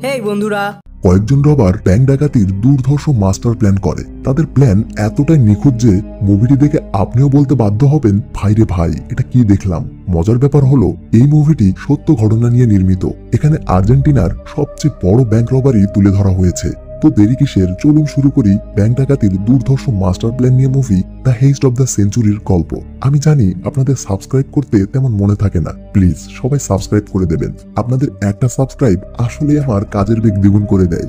হেই বন্ধুরা, কয়েকজন rubber bank ডাকাতির দুর্ধর্ষ মাস্টার প্ল্যান করে। তাদের প্ল্যান এতটাই নিখুঁত যে মুভিটি দেখে আপনিও বলতে বাধ্য হবেন, ভাই রে ভাই, এটা কি দেখলাম। মজার ব্যাপার হলো এই মুভিটি সত্য ঘটনা নিয়ে নির্মিত। এখানে আর্জেন্টিনার সবচেয়ে বড় ব্যাংক রবারি তুলে ধরা হয়েছে। তো দেরি কিসের, চলুন শুরু করি ব্যাংক ডাকাতির দুর্ধর্ষ মাস্টার প্ল্যান নিয়ে movie the heist of the সেঞ্চুরির গল্প। আমি জানি আপনাদের সাবস্ক্রাইব করতে তেমন মনে থাকে না, প্লিজ সবাই সাবস্ক্রাইব করে দেবেন। আপনাদের একটা সাবস্ক্রাইব আসলে আমার কাজের বেগ দ্বিগুণ করে দেয়।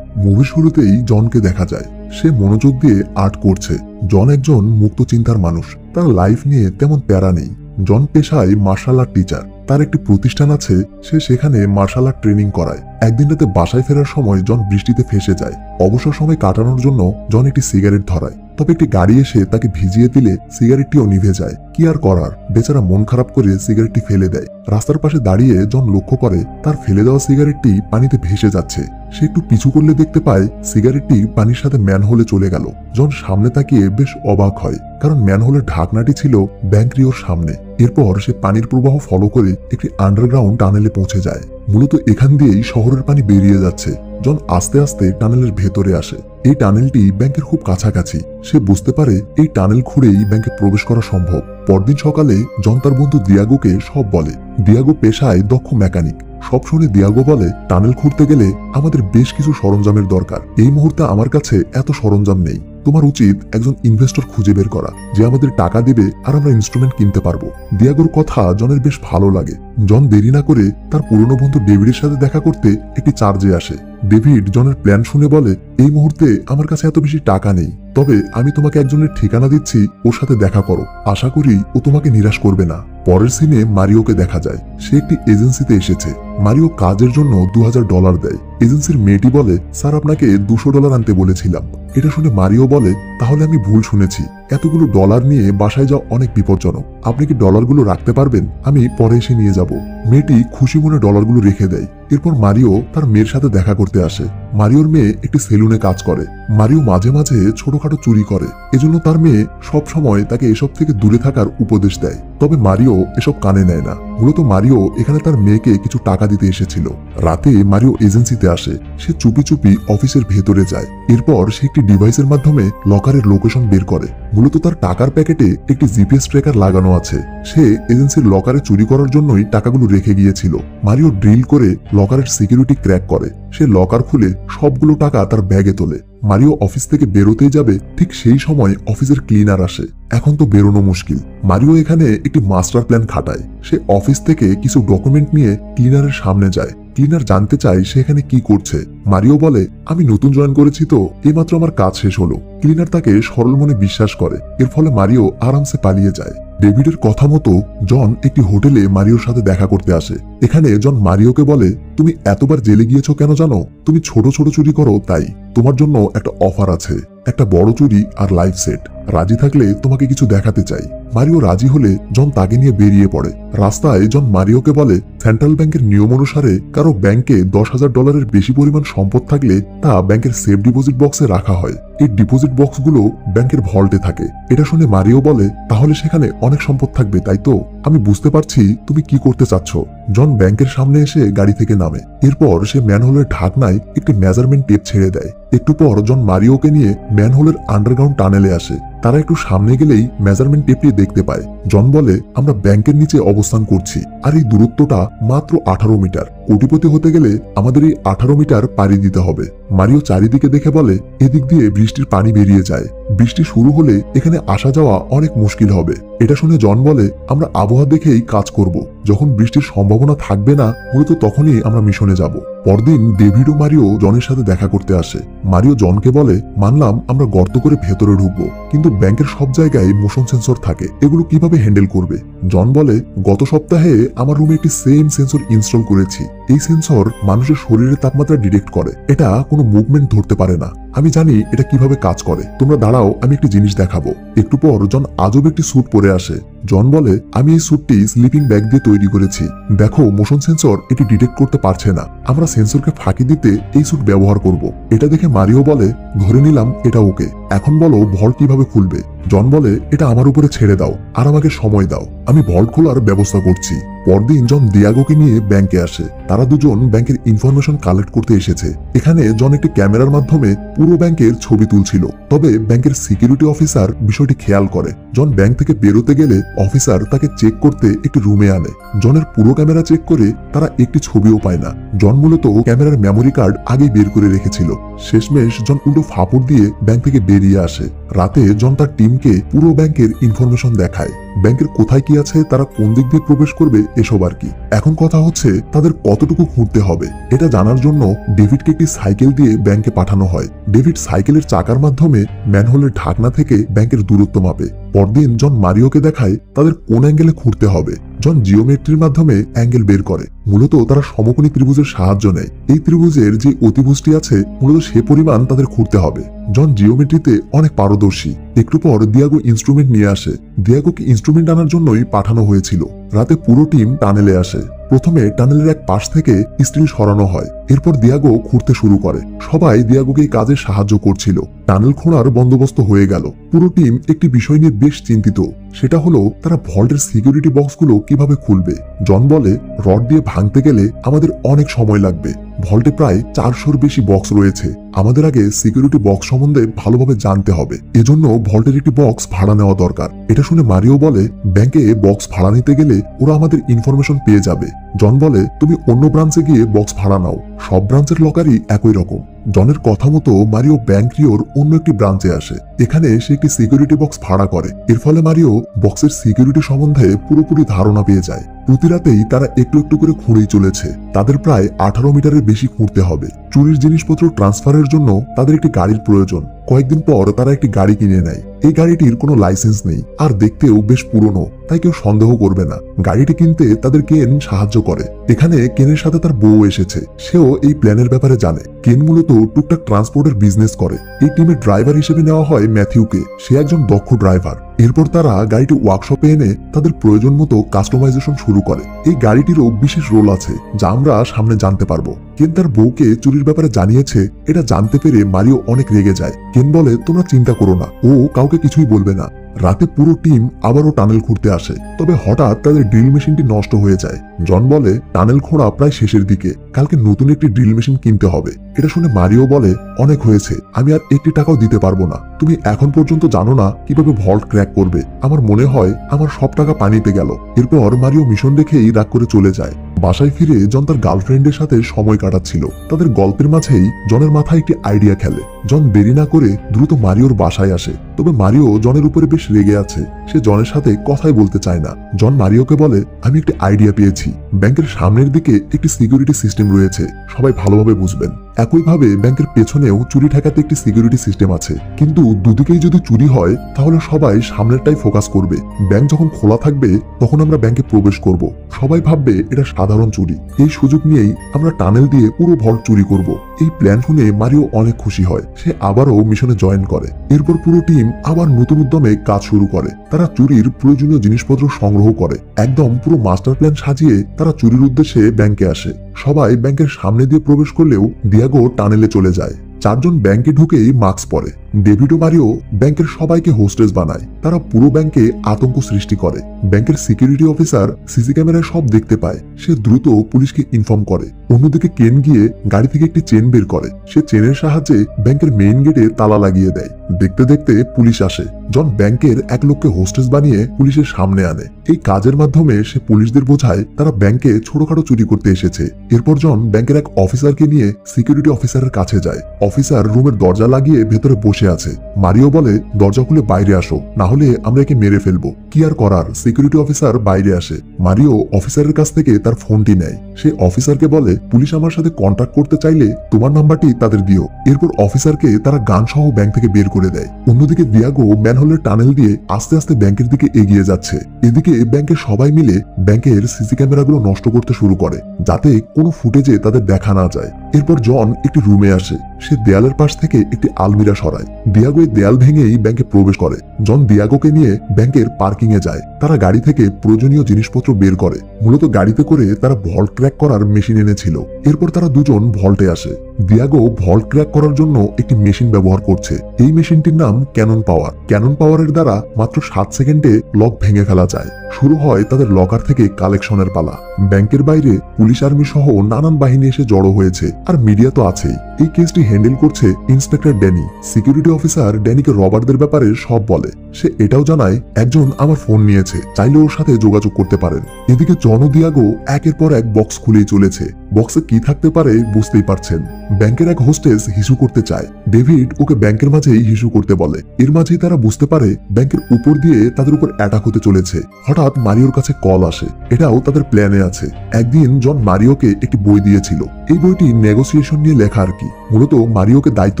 মুভির শুরুতেই জনকে দেখা যায়, সে মনোযোগ দিয়ে আর্ট করছে। জন একজন মুক্ত চিন্তার মানুষ, তার লাইফ নিয়ে তেমন প্যারা নেই। জন পেশায় মার্শাল আর্ট টিচার, তার একটি প্রতিষ্ঠান আছে, সে সেখানে মার্শাল আর্ট ট্রেনিং করায়। একদিন রাতে বাসায় ফেরার সময় জন বৃষ্টিতে ফেসে যায়। অবসর সময় কাটানোর জন্য জন একটি সিগারেট ধরায়, তবে একটি গাড়ি এসে তাকে ভিজিয়ে দিলে সিগারেটটিও নিভে যায়। কি আর করার, বেচারা মন খারাপ করে সিগারেটটি ফেলে দেয়। রাস্তার পাশে দাঁড়িয়ে জন লক্ষ্য করে তার ফেলে দেওয়া সিগারেটটি পানিতে ভেসে যাচ্ছে। সে একটু পিছু করলে দেখতে পায় সিগারেটটি পানির সাথে ম্যানহোলে চলে গেল। জন সামনে তাকিয়ে বেশ অবাক হয়, কারণ ম্যানহোলের ঢাকনাটি ছিল ব্যাংক রিওর সামনে। এরপর সে পানির প্রবাহ ফলো করে একটি আন্ডারগ্রাউন্ড টানেলে পৌঁছে যায়। মূলত এখান দিয়েই শহরের পানি বেরিয়ে যাচ্ছে। জন আস্তে আস্তে টানেলের ভেতরে আসে। এই টানেলটি ব্যাংকের খুব কাছাকাছি। সে বুঝতে পারে এই টানেল খুঁড়েই ব্যাংকে প্রবেশ করা সম্ভব। পরদিন সকালে জন তার বন্ধু দিয়াগোকে সব বলে। দিয়াগো পেশায় দক্ষ মেকানিক। সব শুনে দিয়াগো বলে, টানেল খুঁড়তে গেলে আমাদের বেশ কিছু সরঞ্জামের দরকার। এই মুহূর্তে আমার কাছে এত সরঞ্জাম নেই। তোমার উচিত একজন ইনভেস্টর খুঁজে বের করা, যে আমাদের টাকা দিবে আর আমরা ইনস্ট্রুমেন্ট কিনতে পারবো। দিয়াগোর কথা জনের বেশ ভালো লাগে। জন দেরি না করে তার পুরনো বন্ধু ডেভিডের সাথে দেখা করতে একটি চার্জে আসে। ডেভিড জনের প্ল্যান শুনে বলে, এই মুহূর্তে আমার কাছে এত বেশি টাকা নেই, তবে আমি তোমাকে একজনের ঠিকানা দিচ্ছি, ওর সাথে দেখা করো। আশা করি ও তোমাকে নিরাশ করবে না। পরের সিনে মারিওকে দেখা যায়, সে একটি এজেন্সিতে এসেছে। মারিও কাজের জন্য $2000 দেয়। এজেন্সির মেয়েটি বলে, স্যার আপনাকে $200 আনতে বলেছিলাম। এটা শুনে মারিও বলে, তাহলে আমি ভুল শুনেছি। এতগুলো ডলার নিয়ে বাসায় যাওয়া অনেক বিপজ্জনক। আপনি কি ডলারগুলো রাখতে পারবেন? আমি পরে এসে নিয়ে যাব। মেয়েটি খুশি মনে ডলারগুলো রেখে দেয়। এরপর মারিও তার মেয়ের সাথে দেখা করতে আসে। মারিওর মেয়ে একটি সেলুনে কাজ করে। মারিও মাঝে মাঝে ছোটখাটো চুরি করে, এজন্য তার মেয়ে সব সময় তাকে এসব থেকে দূরে থাকার উপদেশ দেয়। তবে মারিও এসব কানে নেয় না। মূলত মারিও এখানে তার মেয়েকে কিছু টাকা দিতে এসেছিল। রাতে মারিও এজেন্সিতে আসে। সে চুপি চুপি অফিসের ভেতরে যায়। এরপর সে একটি ডিভাইসের মাধ্যমে লকারের লোকেশন বের করে। মূলত তার টাকার প্যাকেটে একটি জিপিএস ট্র্যাকার লাগানো আছে। সে এজেন্সির লকারে চুরি করার জন্যই টাকাগুলো রেখে গিয়েছিল। মারিও ড্রিল করে লকারের সিকিউরিটি ক্র্যাক করে। সে লকার খুলে সবগুলো টাকা তার ব্যাগে তোলে। মারিও অফিস থেকে বেরোতেই যাবে, ঠিক সেই সময় অফিসের ক্লিনার আসে। এখন তো বেরোনো মুশকিল। মারিও এখানে একটি মাস্টার প্ল্যান খাটায়। সে অফিস থেকে কিছু ডকুমেন্ট নিয়ে ক্লিনারের সামনে যায়। ক্লিনার জানতে চায় সে এখানে কি করছে। মারিও বলে, আমি নতুন জয়েন করেছি তো, এইমাত্র আমার কাজ শেষ হলো। ক্লিনার তাকে সরল মনে বিশ্বাস করে। এর ফলে মারিও আরামসে পালিয়ে যায়। ডেভিডের কথা মতো জন একটি হোটেলে মারিওর সাথে দেখা করতে আসে। এখানে জন মারিওকে বলে, তুমি এতবার জেলে গিয়েছো কেন জানো? তুমি ছোট ছোট চুরি করো তাই। তোমার জন্য একটা অফার আছে, একটা বড় চুরি আর লাইফ সেট। রাজি থাকলে তোমাকে কিছু দেখাতে চাই। মারিও রাজি হলে জন তাকে নিয়ে বেরিয়ে পড়ে। রাস্তায় জন মারিওকে বলে, সেন্ট্রাল ব্যাংকের নিয়ম অনুসারে কারো ব্যাংকে $10,000 বেশি পরিমাণ সম্পদ থাকলে তা ব্যাংকের সেফ ডিপোজিট বক্সে রাখা হয়। এই ডিপোজিট বক্সগুলো ব্যাংকের ভল্টে থাকে। এটা শুনে মারিও বলে, তাহলে সেখানে অনেক সম্পদ থাকবে তাই তো? আমি বুঝতে পারছি তুমি কি করতে চাচ্ছ। জন ব্যাংকের সামনে এসে গাড়ি থেকে নামে। এরপর সে ম্যানহোলের ঢাকনায় একটি মেজারমেন্ট টেপ ছেড়ে দেয়। একটু পর জন মারিওকে নিয়ে ম্যানহোলের আন্ডারগ্রাউন্ড টানেলে আসে। তারা একটু সামনে গেলেই মেজারমেন্ট টেপটি দেখতে পায়। জন বলে, আমরা ব্যাংকের নিচে অবস্থান করছি, আর এই দূরত্বটা মাত্র 18 মিটার। কোটিপতি হতে গেলে আমাদের এই 18 মিটার পাড়ি দিতে হবে। মারিও চারিদিকে দেখে বলে, এদিক দিয়ে বৃষ্টির পানি বেরিয়ে যায়। বৃষ্টি শুরু হলে এখানে আসা যাওয়া অনেক মুশকিল হবে। এটা শুনে জন বলে, আমরা আবহাওয়া দেখেই কাজ করব। যখন বৃষ্টির সম্ভাবনা থাকবে না, মূলত তখনই আমরা মিশনে যাব। পরদিন ডেভিড ও মারিও জনের সাথে দেখা করতে আসে। মারিও জনকে বলে, মানলাম আমরা গর্ত করে ভেতরে ঢুকবো, কিন্তু ব্যাংকের সব জায়গায় মোশন সেন্সর থাকে, এগুলো কিভাবে হ্যান্ডেল করবে? জন বলে, গত সপ্তাহে আমার রুমে একটি সেম সেন্সর ইনস্টল করেছি। এই সেন্সর মানুষের শরীরের তাপমাত্রা ডিটেক্ট করে। এটা কোনো মুভমেন্ট ধরতে পারে না। আমি জানি এটা কিভাবে কাজ করে। তোমরা দাঁড়াও, আমি একটি জিনিস দেখাবো। একটু পর জন আজব একটি স্যুট পরে আসে। জন বলে, আমি এই স্যুটটি স্লিপিং ব্যাগ দিয়ে তৈরি করেছি। দেখো, মোশন সেন্সর এটি ডিটেক্ট করতে পারছে না। আমরা সেন্সরকে ফাঁকি দিতে এই স্যুট ব্যবহার করব। এটা দেখে মারিও বলে, ধরে নিলাম এটা ওকে। এখন বলো ভল্ট কিভাবে খুলবে। জন বলে এটা আমার উপরে ছেড়ে দাও আর আমাকে সময় দাও, আমি ভল্ট খোলার ব্যবস্থা করছি। পরদিন জন দিয়াগোকে নিয়ে ব্যাংকে আসে। তারা দুজন ব্যাংকের ইনফরমেশন কালেক্ট করতে এসেছে। এখানে জন একটি ক্যামেরার মাধ্যমে পুরো ব্যাংকের ছবি তুলছিল। তবে ব্যাংকের সিকিউরিটি অফিসার বিষয়টি খেয়াল করে। জন ব্যাংক থেকে বেরোতে গেলে অফিসার তাকে চেক করতে একটি রুমে আনে। জনের পুরো ক্যামেরা চেক করে তারা একটি ছবিও পায় না। জন মূলত ক্যামেরার মেমোরি কার্ড আগেই বের করে রেখেছিল। শেষমেশ জন উল্টো ফাপড় দিয়ে ব্যাংক থেকে বেরিয়ে আসে। রাতে জন তার টিমকে পুরো ব্যাংকের ইনফরমেশন দেখায়। ব্যাংকের কোথায় কি আছে, তারা কোন দিক দিয়ে প্রবেশ করবে, এসব আর কি। এখন কথা হচ্ছে তাদের কতটুকু ঘুরতে হবে। এটা জানার জন্য ডেভিডকে একটি সাইকেল দিয়ে ব্যাংকে পাঠানো হয়। ডেভিড সাইকেলের চাকার মাধ্যমে ম্যানহোলের ঢাকনা থেকে ব্যাংকের দূরত্ব মাপে। পরদিন জন মারিওকে দেখায় তাদের কোন অ্যাঙ্গেলে ঘুরতে হবে। জন জিওমেট্রির মাধ্যমে অ্যাঙ্গেল বের করে। মূলত তারা সমকোণী ত্রিভুজের সাহায্য নেয়। এই ত্রিভুজের যে অতিভুজটি আছে মূলত সে পরিমাণ তাদের ঘুরতে হবে। জন জিওমেট্রিতে অনেক পারদর্শী। একটু পর দিয়াগো ইনস্ট্রুমেন্ট নিয়ে আসে। দিয়াগোকে ইনস্ট্রুমেন্ট আনার জন্যই পাঠানো হয়েছিল। রাতে পুরো টিম টানেলে আসে। প্রথমে টানেলের এক পাশ থেকে স্টিল সরানো হয়। এরপর দিয়াগো খুঁড়তে শুরু করে। সবাই দিয়াগোকে এই কাজে সাহায্য করছিল। টানেল খোঁড়ার বন্দোবস্ত হয়ে গেল। পুরো টিম একটি বিষয় নিয়ে বেশ চিন্তিত। সেটা হলো তারা ভল্টের সিকিউরিটি বক্সগুলো কিভাবে খুলবে। জন বলে রড দিয়ে ভাঙতে গেলে আমাদের অনেক সময় লাগবে। ভল্টে প্রায় 400-র বেশি বক্স রয়েছে। আমাদের আগে সিকিউরিটি বক্স সম্বন্ধে ভালোভাবে জানতে হবে। এজন্য ভল্টের একটি বক্স ভাড়া নেওয়া দরকার। এটা শুনে মারিও বলে ব্যাংকে বক্স ভাড়া নিতে গেলে ওরা আমাদের ইনফরমেশন পেয়ে যাবে। জন বলে তুমি অন্য ব্রাঞ্চে গিয়ে বক্স ভাড়া নাও, সব ব্রাঞ্চের লকারই একই রকম। জনের কথা মতো মারিও ব্যাংক রিওর অন্য একটি ব্রাঞ্চে আসে। এখানে সে একটি সিকিউরিটি বক্স ভাড়া করে। এর ফলে মারিও বক্সের সিকিউরিটি সম্বন্ধে পুরোপুরি ধারণা পেয়ে যায়। প্রতি রাতেই তারা একটু একটু করে খুঁড়েই চলেছে। তাদের প্রায় 18 মিটারের বেশি খুঁড়তে হবে। চুরির জিনিসপত্র ট্রান্সফারের জন্য তাদের একটি গাড়ির প্রয়োজন। কয়েকদিন পর তারা একটি গাড়ি কিনে নেয়। এই গাড়িটির কোনো লাইসেন্স নেই আর দেখতেও বেশ পুরনো, তাই কেউ সন্দেহ করবে না। গাড়িটি কিনতে তাদের কেন সাহায্য করে। এখানে কেনের সাথে তার বউ এসেছে। সেও এই প্ল্যানের ব্যাপারে জানে। কেন মূলত টুকটাক ট্রান্সপোর্টের বিজনেস করে। এই টিমের ড্রাইভার হিসেবে নেওয়া হয় ম্যাথিউকে। সে একজন দক্ষ ড্রাইভার। এরপর তারা গাড়িটি ওয়ার্কশপে এনে তাদের প্রয়োজন মতো কাস্টমাইজেশন শুরু করে। এই গাড়িটিরও বিশেষ রোল আছে যা আমরা সামনে জানতে পারবো। কেন তার বউকে চুরির ব্যাপারে জানিয়েছে। এটা জানতে পেরে মারিও অনেক রেগে যায়। কেন বলে তোমরা চিন্তা করো না, ও কাউকে কিছুই বলবে না। রাতে পুরো টিম আবারও টানেল খুঁড়তে আসে। তবে হঠাৎ তাদের ড্রিল মেশিনটি নষ্ট হয়ে যায়। জন বলে টানেল খোঁড়া প্রায় শেষের দিকে, কালকে নতুন একটি ড্রিল মেশিন কিনতে হবে। এটা শুনে মারিও বলে অনেক হয়েছে, আমি আর একটি টাকাও দিতে পারবো না। তুমি এখন পর্যন্ত জানো না কিভাবে ভল্ট ক্র্যাক করবে। আমার মনে হয় আমার সব টাকা পানিতে গেল। এরপর মারিও মিশন রেখেই রাগ করে চলে যায়। বাসায় ফিরে জন তার গার্লফ্রেন্ডের সাথে সময় কাটাচ্ছিল। তাদের গল্পের মাঝেই জনের মাথায় একটি আইডিয়া খেলে। জন দেরি না করে দ্রুত মারিওর বাসায় আসে। তবে মারিও জনের উপরে বেশ রেগে আছে। সে জনের সাথে কথাই বলতে চায় না। জন মারিওকে বলে আমি একটি আইডিয়া পেয়েছি। ব্যাংকের সামনের দিকে একটি সিকিউরিটি সিস্টেম রয়েছে, সবাই ভালোভাবে বুঝবেন। একইভাবে ব্যাংকের পেছনেও চুরি ঠেকাতে একটি সিকিউরিটি সিস্টেম আছে। কিন্তু দুদিকেই যদি চুরি হয় তাহলে সবাই সামনেরটাই ফোকাস করবে। ব্যাংক যখন খোলা থাকবে তখন আমরা ব্যাংকে প্রবেশ করব। সবাই ভাববে এটা সাধারণ চুরি। এই সুযোগ নিয়েই আমরা টানেল দিয়ে পুরো ভল্ট চুরি করব। এই প্ল্যান শুনে মারিও অনেক খুশি হয়। সে আবারও মিশনে জয়েন করে। এরপর পুরো টিম আবার নতুন উদ্যমে কাজ শুরু করে। তারা চুরির প্রয়োজনীয় জিনিসপত্র সংগ্রহ করে। একদম পুরো মাস্টার প্ল্যান সাজিয়ে তারা চুরির উদ্দেশ্যে ব্যাংকে আসে। সবাই ব্যাংকের সামনে দিয়ে প্রবেশ করলেও দিয়াগো টানেলে চলে যায়। 4 জন ব্যাংকে ঢুকেই মাস্ক পরে। ডেভিড ও মারিও ব্যাংকের সবাইকে হোস্টেস বানায়। তারা পুরো ব্যাংকে আতঙ্ক সৃষ্টি করে। ব্যাংকের সিকিউরিটি অফিসার সিসি ক্যামেরায় সব দেখতে পায়। সে দ্রুত পুলিশকে ইনফর্ম করে। অন্যদিকে কেন গিয়ে গাড়ি থেকে একটি চেন বের করে। সে চেনের সাহায্যে ব্যাংকের মেইন গেটে তালা লাগিয়ে দেয়। দেখতে দেখতে পুলিশ আসে। জন ব্যাংকের এক লোককে হোস্টেস বানিয়ে পুলিশের সামনে আনে। এই কাজের মাধ্যমে সে পুলিশদের বোঝায় তারা ব্যাংকে ছোটখাটো চুরি করতে এসেছে। এরপর জন ব্যাংকের এক অফিসারকে নিয়ে সিকিউরিটি অফিসারের কাছে যায়। অফিসার রুমের দরজা লাগিয়ে ভেতরে বসে আছে। মারিও বলে দরজা খুলে বাইরে আসো, না হলে আমরা একে মেরে ফেলবো। কি আর করার, সিকিউরিটি অফিসার বাইরে আসে। মারিও অফিসারের কাছ থেকে তার ফোনটি নেয়। সে অফিসারকে বলে পুলিশ আমার সাথে কন্ট্যাক্ট করতে চাইলে তোমার নাম্বারটি তাদের দিও। এরপর অফিসারকে তারা গান সহ ব্যাংক থেকে বের করে দেয়। অন্যদিকে দিয়াগো ম্যানহোলের টানেল দিয়ে আস্তে আস্তে ব্যাংকের দিকে এগিয়ে যাচ্ছে। এদিকে ব্যাংকের সবাই মিলে ব্যাংকের সিসি ক্যামেরাগুলো নষ্ট করতে শুরু করে, যাতে কোনো ফুটেজে তাদের দেখা না যায়। এরপর জন একটি রুমে আসে। সে দেয়ালের পাশ থেকে একটি আলমিরা সরায়। দিয়াগো এই দেয়াল ভেঙেই ব্যাংকে প্রবেশ করে। জন দিয়াগোকে নিয়ে ব্যাংকের পার্কিং এ যায়। তারা গাড়ি থেকে প্রয়োজনীয় জিনিসপত্র বের করে। মূলত গাড়িতে করে তারা ভল্ট ক্র্যাক করার মেশিন এনেছিল। এরপর তারা দুজন ভল্টে আসে। দিয়াগো ভল্ট ক্র্যাক করার জন্য একটি মেশিন ব্যবহার করছে। এই মেশিনটির নাম ক্যানন পাওয়ার। ক্যানন পাওয়ারের দ্বারা মাত্র 7 সেকেন্ডে লক ভেঙে ফেলা যায়। শুরু হয় তাদের লকার থেকে কালেকশনের পালা। ব্যাংকের বাইরে পুলিশ আর্মি সহ নানান বাহিনী এসে জড়ো হয়েছে, আর মিডিয়া তো আছেই। এই কেসটি হ্যান্ডেল করছে ইন্সপেক্টর ড্যানি। সিকিউরিটি অফিসার ড্যানিকে রবারদের ব্যাপারে সব বলে। সে এটাও জানায় একজন আমার ফোন নিয়েছে, চাইলে ওর সাথে যোগাযোগ করতে পারেন। এদিকে জন ও দিয়াগো একের পর এক বক্স খুলেই চলেছে। বক্সে কি থাকতে পারে বুঝতেই পারছেন। ব্যাংকের এক হোস্টেস হিসু করতে চায়। ডেভিড ওকে ব্যাংকের মাঝেই হিসু করতে বলে। এর মাঝেই তারা বুঝতে পারে ব্যাংকের উপর দিয়ে তাদের উপর অ্যাটাক হতে চলেছে। হঠাৎ মারিওর কাছে কল আসে। এটাও তাদের প্ল্যানে আছে। একদিন জন মারিওকে একটি বই দিয়েছিল। এই বইটি নেগোসিয়েশন নিয়ে লেখা আর কি। মূলত মারিওকে দায়িত্ব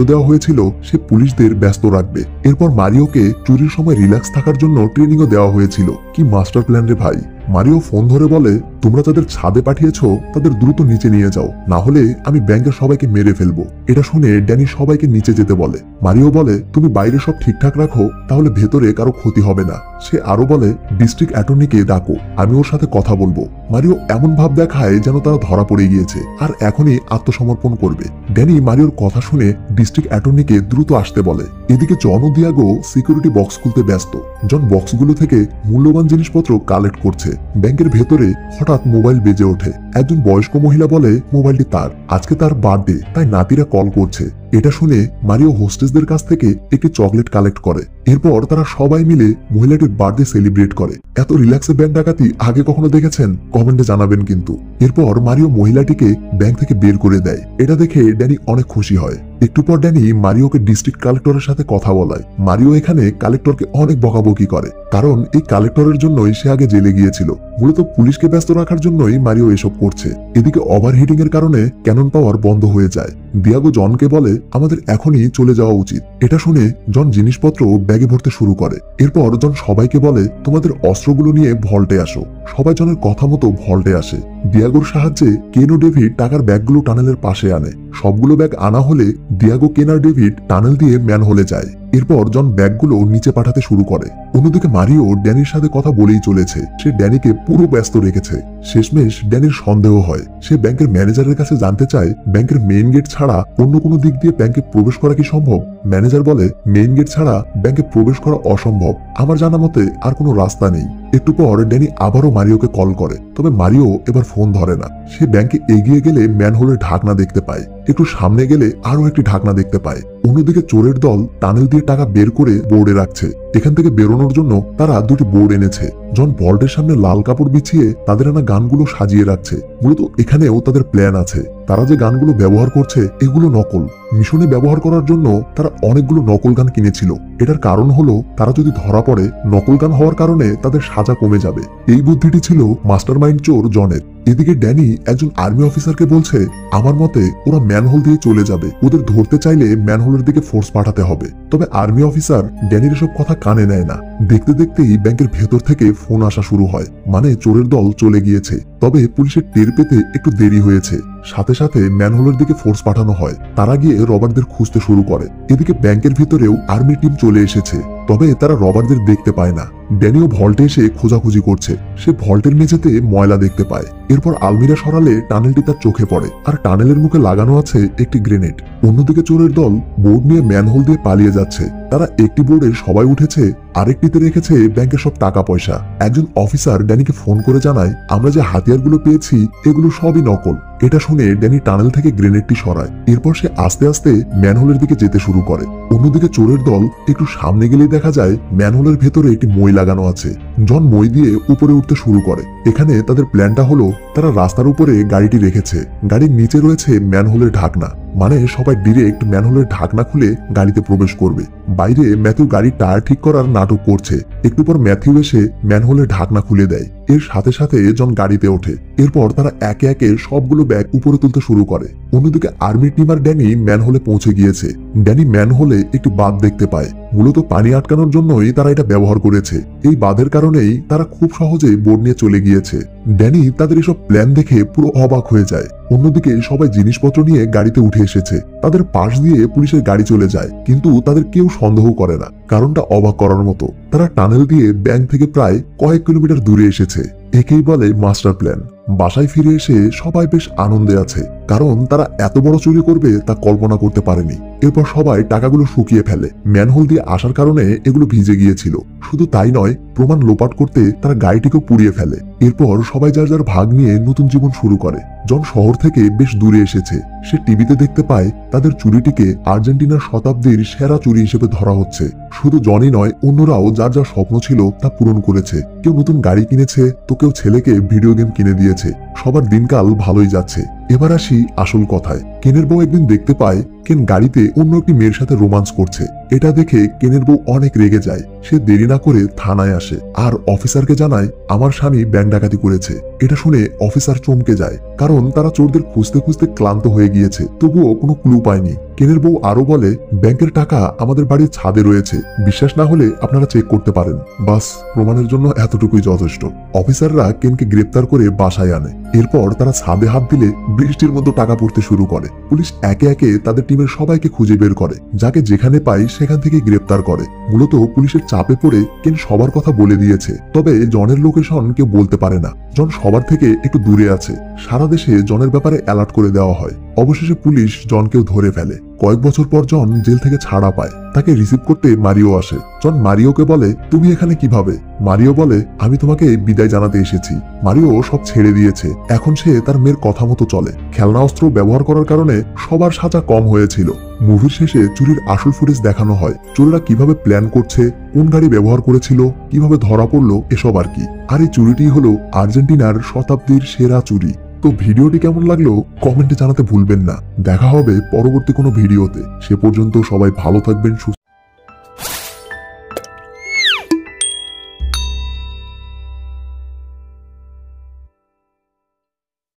দেওয়া হয়েছিল সে পুলিশদের ব্যস্ত রাখবে। এরপর মারিওকে চুরির সময় রিল্যাক্স থাকার জন্য ট্রেনিংও দেওয়া হয়েছিল। কি মাস্টার প্ল্যান রে ভাই। মারিও ফোন ধরে বলে, তোমরা যাদের ছাদে পাঠিয়েছো তাদের দ্রুত নিচে নিয়ে যাও, না হলে আমি ব্যাংকের সবাইকে মেরে ফেলবো। এটা শুনে ড্যানি সবাইকে নিচে যেতে বলে। মারিও বলে, তুমি বাইরে সব ঠিকঠাক রাখো, তাহলে ভেতরে কারো ক্ষতি হবে না। সে আরো বলে, ডিস্ট্রিক্ট অ্যাটর্নিকে ডাকো, আমি ওর সাথে কথা বলবো। মারিও এমন ভাব দেখায় যেন তারা ধরা পড়ে গিয়েছে আর এখনই আত্মসমর্পণ করবে। ড্যানি মারিওর কথা শুনে ডিস্ট্রিক্ট অ্যাটর্নিকে দ্রুত আসতে বলে। এদিকে জন ও দিয়াগো সিকিউরিটি বক্স খুলতে ব্যস্ত। জন বক্সগুলো থেকে মূল্যবান জিনিসপত্র কালেক্ট করছে। ব্যাংকের ভেতরে হঠাৎ মোবাইল বেজে ওঠে। একজন বয়স্ক মহিলা বলে মোবাইলটি তার, আজকে তার বার্থডে, তাই নাতিরা কল করছে। এটা শুনে মারিও হোস্টেসদের কাছ থেকে একটি চকলেট কালেক্ট করে। এরপর তারা সবাই মিলে মহিলাটির বার্থডে সেলিব্রেট করে। এত রিল্যাক্সে ব্যাংক ডাকাতি আগে কখনো দেখেছেন? কমেন্টে জানাবেন কিন্তু। এরপর মারিও মহিলাটিকে ব্যাংক থেকে বের করে দেয়। এটা দেখে ড্যানি অনেক খুশি হয়। একটু পর ড্যানি মারিওকে ডিস্ট্রিক্ট কালেক্টরের সাথে কথা বলায়। মারিও এখানে কালেক্টরকে অনেক বকাবকি করে, কারণ এই কালেক্টরের জন্যই সে আগে জেলে গিয়েছিল। মূলত পুলিশকে ব্যস্ত রাখার জন্যই মারিও এসব করছে। এদিকে ওভারহিটিং এর কারণে ক্যানন পাওয়ার বন্ধ হয়ে যায়। দিয়াগো জনকে বলে, আমাদের এখনই চলে যাওয়া উচিত। এটা শুনে জন জিনিসপত্র ব্যাগে ভরতে শুরু করে। এরপর জন সবাইকে বলে, তোমাদের অস্ত্রগুলো নিয়ে ভল্টে আসো। সবাই জনের কথা মতো ভল্টে আসে। দিয়াগোর সাহায্যে কেন ও ডেভিড টাকার ব্যাগগুলো টানেলের পাশে আনে। সবগুলো ব্যাগ আনা হলে দিয়াগো, কেন আর ডেভিড টানেল দিয়ে ম্যানহোলে যায়। এরপর জন ব্যাগগুলো নিচে পাঠাতে শুরু করে। অন্যদিকে মারিও ড্যানির সাথে কথা বলেই চলেছে। সে ড্যানিকে পুরো ব্যস্ত রেখেছে। শেষমেশ ড্যানির সন্দেহ হয়। সে ব্যাংকের ম্যানেজারের কাছে জানতে চায় ব্যাংকের মেইন গেট ছাড়া অন্য কোনো দিক দিয়ে ব্যাংকে প্রবেশ করা কি সম্ভব। ম্যানেজার বলে, মেইন গেট ছাড়া ব্যাংকে প্রবেশ করা অসম্ভব, আমার জানা মতে আর কোনো রাস্তা নেই। একটু পর ড্যানি আবারও মারিওকে কল করে, তবে মারিও এবার ফোন ধরে না। সে ব্যাংকে এগিয়ে গেলে ম্যানহোলের ঢাকনা দেখতে পায়। একটু সামনে গেলে আরো একটি ঢাকনা দেখতে পায়। অন্যদিকে চোরের দল টানেল দিয়ে টাকা বের করে বোর্ডে রাখছে। এখান থেকে বেরোনোর জন্য তারা দুটি বোর্ড এনেছে। জন ভল্টের সামনে লাল কাপড় বিছিয়ে তাদের আনা গানগুলো সাজিয়ে রাখছে। মূলত এখানেও তাদের প্ল্যান আছে। তারা যে গানগুলো ব্যবহার করছে এগুলো নকল। মিশনে ব্যবহার করার জন্য তারা অনেকগুলো নকল গান কিনেছিল। এটার কারণ হলো তারা যদি ধরা পড়ে নকল গান হওয়ার কারণে তাদের সাজা কমে যাবে। এই বুদ্ধিটি ছিল মাস্টারমাইন্ড চোর জনের। এদিকে ড্যানি একজন আর্মি অফিসারকে বলছে, আমার মতে ওরা ম্যানহোল দিয়ে চলে যাবে। ওদের ধরতে চাইলে ম্যানহোলের দিকে ফোর্স পাঠাতে হবে। তবে আর্মি অফিসার ড্যানির এসব কথা কানে নেয় না। দেখতে দেখতেই ব্যাংকের ভেতর থেকে ফোন আসা শুরু হয়, মানে চোরের দল চলে গিয়েছে। তবে পুলিশের টের পেতে একটু দেরি হয়েছে। সাথে সাথে ম্যানহোলের দিকে ফোর্স পাঠানো হয়। তারা গিয়ে রবারদের খুঁজতে শুরু করে। এদিকে ব্যাংকের ভিতরেও আর্মি টিম চলে এসেছে, তবে তারা রবারদের দেখতে পায় না। ড্যানিও ভল্টে এসে খোঁজাখুঁজি করছে। সে ভল্টের মেঝেতে ময়লা দেখতে পায়। এরপর আলমিরা সরালে টানেলটি তার চোখে পড়ে, আর টানেলের মুখে লাগানো আছে একটি গ্রেনেড। অন্যদিকে চোরের দল বোর্ড নিয়ে ম্যানহোল দিয়ে পালিয়ে যাচ্ছে। তারা একটি বোর্ডে সবাই উঠেছে, আরেকটিতে রেখেছে ব্যাংকের সব টাকা পয়সা। একজন অফিসার ড্যানিকে ফোন করে জানায়, আমরা যে হাতিয়ারগুলো পেয়েছি এগুলো সবই নকল। এটা শুনে ড্যানি টানেল থেকে গ্রেনেডটি সরায়। এরপর সে আস্তে আস্তে ম্যানহোলের দিকে যেতে শুরু করে। অন্যদিকে চোরের দল একটু সামনে গেলেই দেখা যায় ম্যানহোলের ভেতরে একটি মই লাগানো আছে। জন মই দিয়ে উপরে উঠতে শুরু করে। এখানে তাদের প্ল্যানটা হলো তারা রাস্তার উপরে গাড়িটি রেখেছে। গাড়ির নিচে রয়েছে ম্যানহোলের ঢাকনা, মানে সবাই ডিরেক্ট ম্যানহোলের ঢাকনা খুলে গাড়িতে প্রবেশ করবে। বাইরে ম্যাথিউ গাড়ির টায়ার ঠিক করার নাটক করছে। একটু পর ম্যাথিউ এসে ম্যানহোলের ঢাকনা খুলে দেয়। এর সাথে সাথে জন গাড়িতে ওঠে। এরপর তারা একে একে সবগুলো ব্যাগ উপরে তুলতে শুরু করে। অন্যদিকে আর্মির টিম আর ড্যানি ম্যানহোলে পৌঁছে গিয়েছে। ড্যানি ম্যানহোলে একটি বাঁধ দেখতে পায়। মূলত পানি আটকানোর জন্যই তারা এটা ব্যবহার করেছে। এই বাঁধের কারণেই তারা খুব সহজে বোট নিয়ে চলে গিয়েছে। ড্যানি তাদের এসব প্ল্যান দেখে পুরো অবাক হয়ে যায়। অন্যদিকে সবাই জিনিসপত্র নিয়ে গাড়িতে উঠে এসেছে। তাদের পাশ দিয়ে পুলিশের গাড়ি চলে যায়, কিন্তু তাদের কেউ সন্দেহ করে না। কারণটা অবাক করার মতো, তারা টানেল দিয়ে ব্যাংক থেকে প্রায় কয়েক কিলোমিটার দূরে এসেছে। একেই বলে মাস্টার প্ল্যান। বাসায় ফিরে এসে সবাই বেশ আনন্দে আছে, কারণ তারা এত বড় চুরি করবে তা কল্পনা করতে পারেনি। এরপর সবাই টাকাগুলো শুকিয়ে ফেলে। ম্যানহোল দিয়ে আসার কারণে এগুলো ভিজে গিয়েছিল। শুধু তাই নয়, প্রমাণ লোপাট করতে তারা গাড়িটিকেও পুড়িয়ে ফেলে। এরপর সবাই যার যার ভাগ নিয়ে নতুন জীবন শুরু করে। জন শহর থেকে বেশ দূরে এসেছে। সে টিভিতে দেখতে পায় তাদের চুরিটিকে আর্জেন্টিনার শতাব্দীর সেরা চুরি হিসেবে ধরা হচ্ছে। শুধু জনই নয়, অন্যরাও যার যা স্বপ্ন ছিল তা পূরণ করেছে। কেউ নতুন গাড়ি কিনেছে, তো কেউ ছেলেকে ভিডিও গেম কিনে দিয়েছে। সবার দিনকাল ভালোই যাচ্ছে। এবার আসি আসল কথায়। কেনের বউ একদিন দেখতে পায় কেন গাড়িতে অন্য একটি মেয়ের সাথে রোমান্স করছে। এটা দেখে কেনের বউ অনেক রেগে যায়। সে দেরি না করে থানায় আসে আর অফিসারকে জানায়, আমার স্বামী ব্যাংক ডাকাতি করেছে। এটা শুনে অফিসার চমকে যায়, কারণ তারা চোরদের খুঁজতে খুঁজতে ক্লান্ত হয়ে গিয়েছে, তবুও কোনো ক্লু পায়নি। কেনের বউ আরো বলে, ব্যাংকের টাকা আমাদের বাড়ির ছাদে রয়েছে, বিশ্বাস না হলে আপনারা চেক করতে পারেন। বাস, প্রমাণের জন্য এতটুকুই যথেষ্ট। অফিসাররা কেনকে গ্রেপ্তার করে বাসায় আনে। এরপর তারা ছাদে হাত দিলে বৃষ্টির মতো টাকা পড়তে শুরু করে। পুলিশ একে একে তাদের টিমের সবাইকে খুঁজে বের করে, যাকে যেখানে পায় সেখান থেকে গ্রেপ্তার করে। মূলত পুলিশের চাপে পড়ে কেন সবার কথা বলে দিয়েছে, তবে জনের লোকেশন কেউ বলতে পারে না। জন সবার থেকে একটু দূরে আছে। সারা দেশে জনের ব্যাপারে অ্যালার্ট করে দেওয়া হয়। অবশেষে পুলিশ জনকেও ধরে ফেলে। কয়েক বছর পর জন জেল থেকে ছাড়া পায়। তাকে রিসিভ করতে মারিও আসে। জন মারিওকে বলে, তুমি এখানে কিভাবে? মারিও বলে, আমি তোমাকে বিদায় জানাতে এসেছি। মারিও সব ছেড়ে দিয়েছে। এখন সে তার মেয়ের কথা মতো চলে। খেলনা অস্ত্র ব্যবহার করার কারণে সবার সাজা কম হয়েছিল। মুভির শেষে চুরির আসল ফুটেজ দেখানো হয়। চোরেরা কিভাবে প্ল্যান করছে, কোন গাড়ি ব্যবহার করেছিল, কিভাবে ধরা পড়লো, এসব আর কি। আর এই চুরিটি হলো আর্জেন্টিনার শতাব্দীর সেরা চুরি। তো ভিডিওটি কেমন লাগলো কমেন্টে জানাতে ভুলবেন না। দেখা হবে পরবর্তী কোনো ভিডিওতে। সে পর্যন্ত সবাই ভালো থাকবেন, সুস্থ